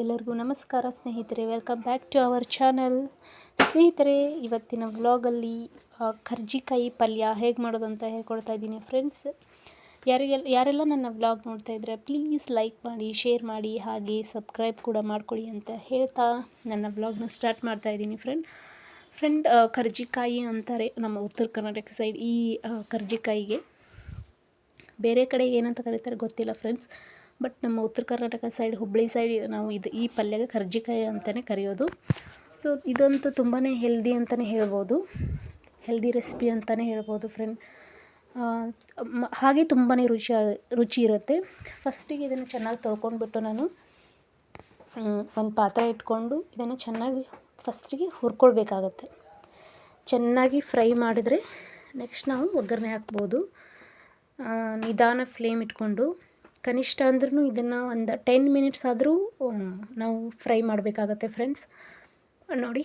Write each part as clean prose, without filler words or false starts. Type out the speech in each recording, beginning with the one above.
ಎಲ್ಲರಿಗೂ ನಮಸ್ಕಾರ ಸ್ನೇಹಿತರೆ, welcome back to our channel. ಸ್ನೇಹಿತರೆ, ಇವತ್ತಿನ ವ್ಲಾಗಲ್ಲಿ ಕರ್ಜಿಕಾಯಿ ಪಲ್ಯ ಹೇಗೆ ಮಾಡೋದು ಅಂತ ಹೇಳ್ಕೊಡ್ತಾ ಇದ್ದೀನಿ ಫ್ರೆಂಡ್ಸ್. ಯಾರೆಲ್ಲ ನನ್ನ ವ್ಲಾಗ್ ನೋಡ್ತಾ ಇದ್ದರೆ ಪ್ಲೀಸ್ ಲೈಕ್ ಮಾಡಿ, ಶೇರ್ ಮಾಡಿ, ಹಾಗೆ ಸಬ್ಸ್ಕ್ರೈಬ್ ಕೂಡ ಮಾಡ್ಕೊಳ್ಳಿ ಅಂತ ಹೇಳ್ತಾ ನನ್ನ ವ್ಲಾಗ್ನ ಸ್ಟಾರ್ಟ್ ಮಾಡ್ತಾ ಇದ್ದೀನಿ ಫ್ರೆಂಡ್. ಕರ್ಜಿಕಾಯಿ ಅಂತಾರೆ ನಮ್ಮ ಉತ್ತರ ಕರ್ನಾಟಕ ಸೈಡ್. ಈ ಕರ್ಜಿಕಾಯಿಗೆ ಬೇರೆ ಕಡೆ ಏನಂತ ಕರೀತಾರೆ ಗೊತ್ತಿಲ್ಲ ಫ್ರೆಂಡ್ಸ್, ಬಟ್ ನಮ್ಮ ಉತ್ತರ ಕರ್ನಾಟಕ ಸೈಡ್, ಹುಬ್ಬಳ್ಳಿ ಸೈಡ್ ನಾವು ಈ ಪಲ್ಯಗೆ ಕರ್ಜಿಕಾಯಿ ಅಂತಲೇ ಕರೆಯೋದು. ಸೊ ಇದಂತೂ ತುಂಬಾ ಹೆಲ್ದಿ ಅಂತಲೇ ಹೇಳ್ಬೋದು, ಹೆಲ್ದಿ ರೆಸಿಪಿ ಅಂತಲೇ ಹೇಳ್ಬೋದು ಫ್ರೆಂಡ್. ಹಾಗೆ ತುಂಬಾ ರುಚಿ ಇರುತ್ತೆ. ಫಸ್ಟಿಗೆ ಇದನ್ನು ಚೆನ್ನಾಗಿ ತೊಳ್ಕೊಂಡ್ಬಿಟ್ಟು ನಾನು ಒಂದು ಪಾತ್ರೆ ಇಟ್ಕೊಂಡು ಇದನ್ನು ಚೆನ್ನಾಗಿ ಫಸ್ಟಿಗೆ ಹುರ್ಕೊಳ್ಬೇಕಾಗತ್ತೆ. ಚೆನ್ನಾಗಿ ಫ್ರೈ ಮಾಡಿದರೆ ನೆಕ್ಸ್ಟ್ ನಾವು ಒಗ್ಗರಣೆ ಹಾಕ್ಬೋದು. ನಿಧಾನ ಫ್ಲೇಮ್ ಇಟ್ಕೊಂಡು ಕನಿಷ್ಠ ಅಂದ್ರೂ ಇದನ್ನು ಒಂದು 10 ಮಿನಿಟ್ಸ್ ಆದರೂ ನಾವು ಫ್ರೈ ಮಾಡಬೇಕಾಗತ್ತೆ ಫ್ರೆಂಡ್ಸ್. ನೋಡಿ,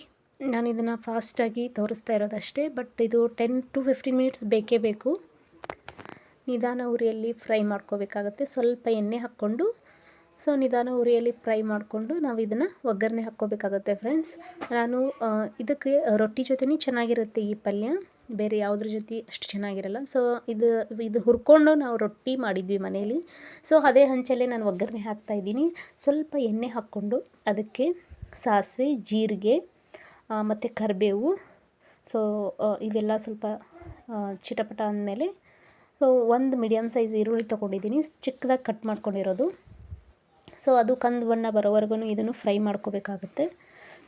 ನಾನು ಇದನ್ನು ಫಾಸ್ಟಾಗಿ ತೋರಿಸ್ತಾ ಇರೋದಷ್ಟೇ, ಬಟ್ ಇದು 10 to 15 ಮಿನಿಟ್ಸ್ ಬೇಕೇ ಬೇಕು. ನಿಧಾನ ಉರಿಯಲ್ಲಿ ಫ್ರೈ ಮಾಡ್ಕೋಬೇಕಾಗತ್ತೆ. ಸ್ವಲ್ಪ ಎಣ್ಣೆ ಹಾಕ್ಕೊಂಡು ನಿಧಾನ ಉರಿಯಲ್ಲಿ ಫ್ರೈ ಮಾಡಿಕೊಂಡು ನಾವು ಇದನ್ನು ಒಗ್ಗರಣೆ ಹಾಕ್ಕೋಬೇಕಾಗತ್ತೆ ಫ್ರೆಂಡ್ಸ್. ನಾನು ಇದಕ್ಕೆ ರೊಟ್ಟಿ ಜೊತೆನೇ ಚೆನ್ನಾಗಿರುತ್ತೆ ಈ ಪಲ್ಯ, ಬೇರೆ ಯಾವುದ್ರ ಜೊತೆ ಅಷ್ಟು ಚೆನ್ನಾಗಿರಲ್ಲ. ಸೊ ಇದು ಹುರ್ಕೊಂಡು ನಾವು ರೊಟ್ಟಿ ಮಾಡಿದ್ವಿ ಮನೇಲಿ. ಸೊ ಅದೇ ಹಂಚಲ್ಲೇ ನಾನು ಒಗ್ಗರಣೆ ಹಾಕ್ತಾಯಿದ್ದೀನಿ. ಸ್ವಲ್ಪ ಎಣ್ಣೆ ಹಾಕ್ಕೊಂಡು ಅದಕ್ಕೆ ಸಾಸಿವೆ, ಜೀರಿಗೆ ಮತ್ತು ಕರಿಬೇವು, ಸೊ ಇವೆಲ್ಲ ಸ್ವಲ್ಪ ಚಿಟಪಟ ಅಂದಮೇಲೆ ಒಂದು ಮೀಡಿಯಮ್ ಸೈಜ್ ಈರುಳ್ಳಿ ತೊಗೊಂಡಿದ್ದೀನಿ, ಚಿಕ್ಕದಾಗಿ ಕಟ್ ಮಾಡ್ಕೊಂಡಿರೋದು. ಸೊ ಅದು ಕಂದು ಬಣ್ಣ ಬರೋವರೆಗೂ ಇದನ್ನು ಫ್ರೈ ಮಾಡ್ಕೋಬೇಕಾಗುತ್ತೆ.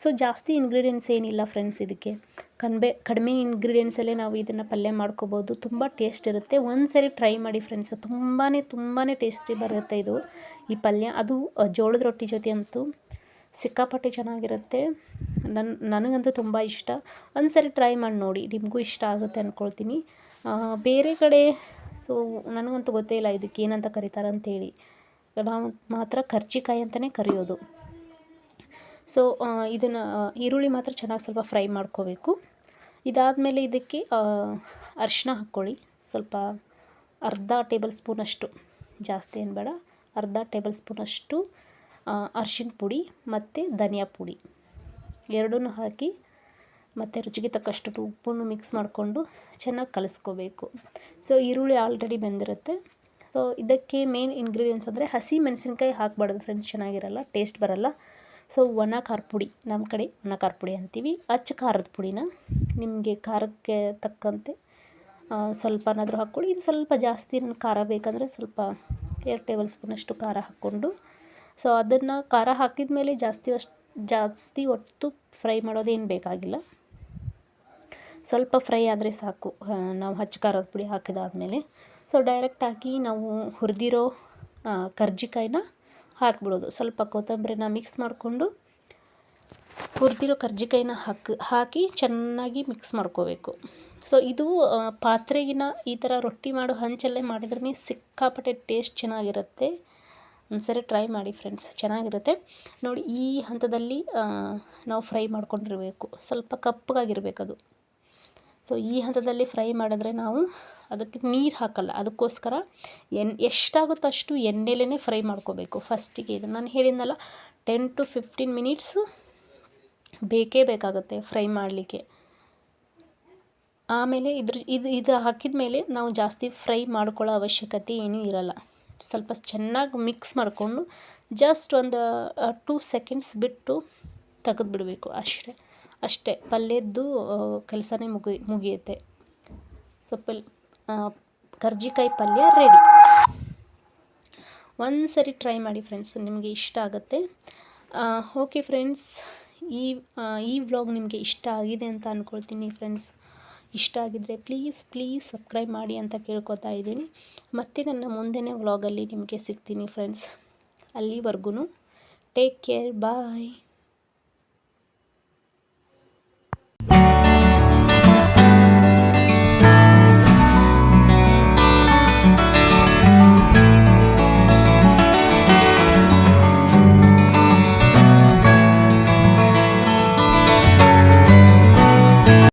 ಸೊ ಜಾಸ್ತಿ ಇಂಗ್ರೀಡಿಯೆಂಟ್ಸ್ ಏನಿಲ್ಲ ಫ್ರೆಂಡ್ಸ್, ಇದಕ್ಕೆ ಕಡಿಮೆ ಇಂಗ್ರೀಡಿಯೆಂಟ್ಸಲ್ಲೇ ನಾವು ಇದನ್ನು ಪಲ್ಯ ಮಾಡ್ಕೋಬೋದು. ತುಂಬ ಟೇಸ್ಟ್ ಇರುತ್ತೆ. ಒಂದು ಸರಿ ಟ್ರೈ ಮಾಡಿ ಫ್ರೆಂಡ್ಸ್, ತುಂಬಾ ಟೇಸ್ಟಿ ಬರುತ್ತೆ ಈ ಪಲ್ಯ. ಅದು ಜೋಳದ ರೊಟ್ಟಿ ಜೊತೆ ಅಂತೂ ಸಿಕ್ಕಾಪಟ್ಟೆ ಚೆನ್ನಾಗಿರುತ್ತೆ. ನನಗಂತೂ ತುಂಬ ಇಷ್ಟ. ಒಂದು ಸರಿ ಟ್ರೈ ಮಾಡಿ ನೋಡಿ, ನಿಮಗೂ ಇಷ್ಟ ಆಗುತ್ತೆ ಅಂದ್ಕೊಳ್ತೀನಿ. ಬೇರೆ ಕಡೆ ಸೊ ನನಗಂತೂ ಗೊತ್ತೇ ಇಲ್ಲ ಇದಕ್ಕೆ ಏನಂತ ಕರೀತಾರೆ ಅಂಥೇಳಿ. ನಾವು ಮಾತ್ರ ಕರ್ಜಿಕಾಯಿ ಅಂತಲೇ ಕರೆಯೋದು. ಸೊ ಇದನ್ನು ಈರುಳ್ಳಿ ಮಾತ್ರ ಚೆನ್ನಾಗಿ ಸ್ವಲ್ಪ ಫ್ರೈ ಮಾಡ್ಕೋಬೇಕು. ಇದಾದಮೇಲೆ ಇದಕ್ಕೆ ಅರಿಶಿನ ಹಾಕ್ಕೊಳ್ಳಿ. ಸ್ವಲ್ಪ ಅರ್ಧ ಟೇಬಲ್ ಸ್ಪೂನಷ್ಟು, ಜಾಸ್ತಿ ಏನು ಬೇಡ, ಅರ್ಧ ಟೇಬಲ್ ಸ್ಪೂನಷ್ಟು ಅರಿಶಿನ ಪುಡಿ ಮತ್ತು ಧನಿಯಾ ಪುಡಿ ಎರಡನ್ನೂ ಹಾಕಿ ಮತ್ತು ರುಚಿಗೆ ತಕ್ಕಷ್ಟು ಉಪ್ಪನ್ನು ಮಿಕ್ಸ್ ಮಾಡಿಕೊಂಡು ಚೆನ್ನಾಗಿ ಕಲಿಸ್ಕೋಬೇಕು. ಸೊ ಈರುಳ್ಳಿ ಆಲ್ರೆಡಿ ಬೆಂದಿರುತ್ತೆ. ಸೊ ಇದಕ್ಕೆ ಮೇನ್ ಇಂಗ್ರೀಡಿಯೆಂಟ್ಸ್ ಅಂದರೆ ಹಸಿ ಮೆಣಸಿನ್ಕಾಯಿ ಹಾಕಬಾರ್ದು ಫ್ರೆಂಡ್ಸ್, ಚೆನ್ನಾಗಿರಲ್ಲ, ಟೇಸ್ಟ್ ಬರಲ್ಲ. ಸೊ ಒಣ ಖಾರ ಪುಡಿ, ನಮ್ಮ ಕಡೆ ಒಣ ಖಾರ ಪುಡಿ ಅಂತೀವಿ. ಅಚ್ಚ ಖಾರದ ಪುಡಿನ ನಿಮಗೆ ಖಾರಕ್ಕೆ ತಕ್ಕಂತೆ ಸ್ವಲ್ಪನಾದರೂ ಹಾಕ್ಕೊಳ್ಳಿ. ಇದು ಸ್ವಲ್ಪ ಜಾಸ್ತಿ ಖಾರ ಬೇಕಂದರೆ ಸ್ವಲ್ಪ 2 ಟೇಬಲ್ ಸ್ಪೂನಷ್ಟು ಖಾರ ಹಾಕ್ಕೊಂಡು, ಸೊ ಅದನ್ನು ಖಾರ ಹಾಕಿದ ಮೇಲೆ ಜಾಸ್ತಿ ಹೊತ್ತು ಫ್ರೈ ಮಾಡೋದೇನು ಬೇಕಾಗಿಲ್ಲ. ಸ್ವಲ್ಪ ಫ್ರೈ ಆದರೆ ಸಾಕು. ನಾವು ಹಚ್ಚ ಖಾರದ ಪುಡಿ ಹಾಕಿದಾದ್ಮೇಲೆ ಸೊ ಡೈರೆಕ್ಟ್ ಹಾಕಿ ನಾವು ಹುರಿದಿರೋ ಕರ್ಜಿಕಾಯಿನ ಹಾಕ್ಬಿಡೋದು. ಸ್ವಲ್ಪ ಕೊತ್ತಂಬರಿನ ಮಿಕ್ಸ್ ಮಾಡಿಕೊಂಡು ಹುರಿದಿರೋ ಕರ್ಜಿಕಾಯಿನ ಹಾಕಿ ಚೆನ್ನಾಗಿ ಮಿಕ್ಸ್ ಮಾಡ್ಕೋಬೇಕು. ಸೊ ಇದು ಪಾತ್ರೆಗಿನ ಈ ಥರ ರೊಟ್ಟಿ ಮಾಡೋ ಹಂಚಲ್ಲೇ ಮಾಡಿದ್ರೇ ಸಿಕ್ಕಾಪಟ್ಟೆ ಟೇಸ್ಟ್ ಚೆನ್ನಾಗಿರುತ್ತೆ. ಒಂದ್ಸರಿ ಟ್ರೈ ಮಾಡಿ ಫ್ರೆಂಡ್ಸ್, ಚೆನ್ನಾಗಿರುತ್ತೆ. ನೋಡಿ, ಈ ಹಂತದಲ್ಲಿ ನಾವು ಫ್ರೈ ಮಾಡ್ಕೊಂಡಿರಬೇಕು. ಸ್ವಲ್ಪ ಕಪ್ಪಗಾಗಿರಬೇಕದು. ಸೊ ಈ ಹಂತದಲ್ಲಿ ಫ್ರೈ ಮಾಡಿದ್ರೆ ನಾವು ಅದಕ್ಕೆ ನೀರು ಹಾಕಲ್ಲ. ಅದಕ್ಕೋಸ್ಕರ ಎಷ್ಟಾಗುತ್ತೋ ಅಷ್ಟು ಎಣ್ಣೆಲೇ ಫ್ರೈ ಮಾಡ್ಕೋಬೇಕು ಫಸ್ಟಿಗೆ. ಇದು ನಾನು ಹೇಳಿದ್ನಲ್ಲ, 10 to 15 ಮಿನಿಟ್ಸು ಬೇಕೇ ಬೇಕಾಗುತ್ತೆ ಫ್ರೈ ಮಾಡಲಿಕ್ಕೆ. ಆಮೇಲೆ ಇದು ಹಾಕಿದ ಮೇಲೆ ನಾವು ಜಾಸ್ತಿ ಫ್ರೈ ಮಾಡ್ಕೊಳ್ಳೋ ಅವಶ್ಯಕತೆ ಏನೂ ಇರಲ್ಲ. ಸ್ವಲ್ಪ ಚೆನ್ನಾಗಿ ಮಿಕ್ಸ್ ಮಾಡಿಕೊಂಡು ಜಸ್ಟ್ ಒಂದು 2 ಸೆಕೆಂಡ್ಸ್ ಬಿಟ್ಟು ತೆಗೆದುಬಿಡಬೇಕು ಅಷ್ಟೇ. ಪಲ್ಯದ್ದು ಕೆಲಸನೇ ಮುಗಿಯುತ್ತೆ. ಸೊ ಕರ್ಜಿಕಾಯಿ ಪಲ್ಯ ರೆಡಿ. ಒಂದು ಸರಿ ಟ್ರೈ ಮಾಡಿ ಫ್ರೆಂಡ್ಸ್, ನಿಮಗೆ ಇಷ್ಟ ಆಗುತ್ತೆ. ಓಕೆ ಫ್ರೆಂಡ್ಸ್, ಈ ವ್ಲಾಗ್ ನಿಮಗೆ ಇಷ್ಟ ಆಗಿದೆ ಅಂತ ಅಂದ್ಕೊಳ್ತೀನಿ ಫ್ರೆಂಡ್ಸ್. ಇಷ್ಟ ಆಗಿದ್ದರೆ ಪ್ಲೀಸ್ ಸಬ್ಸ್ಕ್ರೈಬ್ ಮಾಡಿ ಅಂತ ಕೇಳ್ಕೊತಾ ಇದ್ದೀನಿ. ಮತ್ತು ನನ್ನ ಮುಂದಿನ ವ್ಲಾಗಲ್ಲಿ ನಿಮಗೆ ಸಿಗ್ತೀನಿ ಫ್ರೆಂಡ್ಸ್. ಅಲ್ಲಿವರೆಗೂ ಟೇಕ್ ಕೇರ್, ಬಾಯ್.